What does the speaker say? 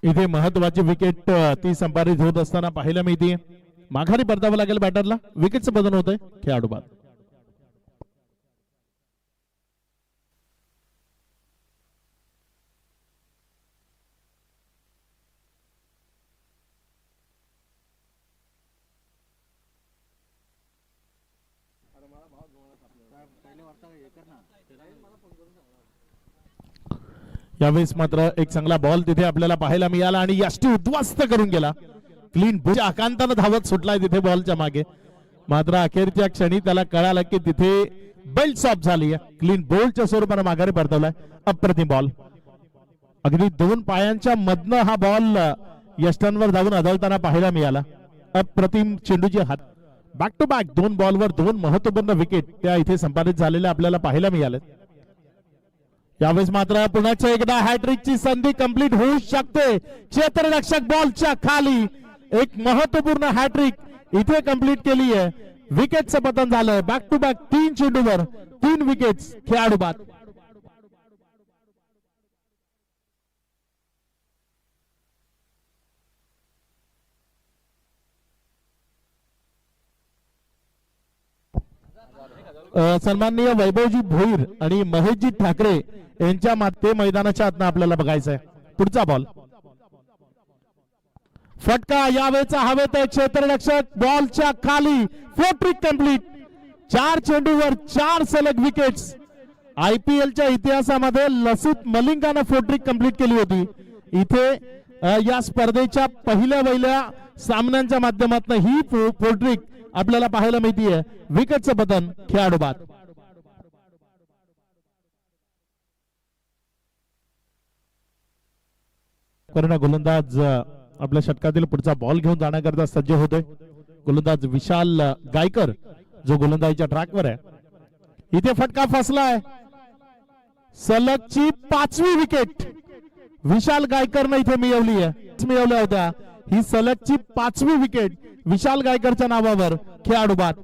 इथे महत्वाची विकेट ती संपादित होत असताना पाहायला मिळते. माघारी परतावं लागेल बॅटरला. विकेटचं बदल होतंय. खेळाडू बाद. यावेळेस मात्र एक चांगला बॉल तिथे आपल्याला पाहायला मिळाला आणि यष्टी उद्ध्वस्त करून गेला. क्लीन बॉल आकांतानं धावत सुटलाय तिथे बॉलच्या मागे. मात्र अखेरच्या क्षणी त्याला कळालं की तिथे बेल्ट स्टॉप झाली आहे. क्लीन बॉलच्या स्वरूपाने माघारी परतवलाय. अप्रतिम बॉल. अगदी 2 पायांच्या मधनं हा बॉल यष्टांवर धावून आदळताना पाहायला मिळाला. अप्रतिम चेंडूचे हात. बॅक टू बॅक 2 बॉलवर 2 महत्वपूर्ण विकेट त्या इथे संपादित झालेल्या आपल्याला पाहायला मिळाले. यावेळेस मात्र पुन्हा एकदा हॅट्रिकची संधी कंप्लीट होऊ शकते. क्षेत्ररक्षक बॉलच्या खाली एक महत्वपूर्ण हॅट्रिक इथे कंप्लीट केली आहे. विकेटचं पतन झालं. बॅक टू बॅक 3 चेंडूवर 3 विकेट्स. खेळाडू बाद. सन्माननीय वैभवजी भोईर आणि महेशजी ठाकरे यांच्या माते मैदानाच्या आतनं आपल्याला बघायचं आहे. पुढचा बॉल. फटका यावेळेचा हवेत आहे. क्षेत्ररक्षक बॉलच्या खाली. Four-trick complete. 4 चेंडूवर 4 सलग विकेट्स. IPLच्या इतिहासामध्ये लसित मलिंगाने फोर-ट्रिक कंप्लीट केली होती. इथे या स्पर्धेच्या पहिल्या सामन्यांच्या माध्यमातून ही फोर-ट्रिक आपल्याला पाहायला मिळतीये. विकेटचं पतन. खेळाडू बाद. गोलंदाज आपल्या षटकातील पुढचा बॉल घेऊन जाण्याकरता सज्ज होतोय. गोलंदाज विशाल गायकर जो गोलंदाजीच्या ट्रॅकवर आहे. इथे फटका फसलाय. सलगची 5वी विकेट विशाल गायकरने इथे मिळवल्या होत्या. ही सलगची 5वी विकेट विशाल गायकरच्या नावावर. खेळाडू बाद.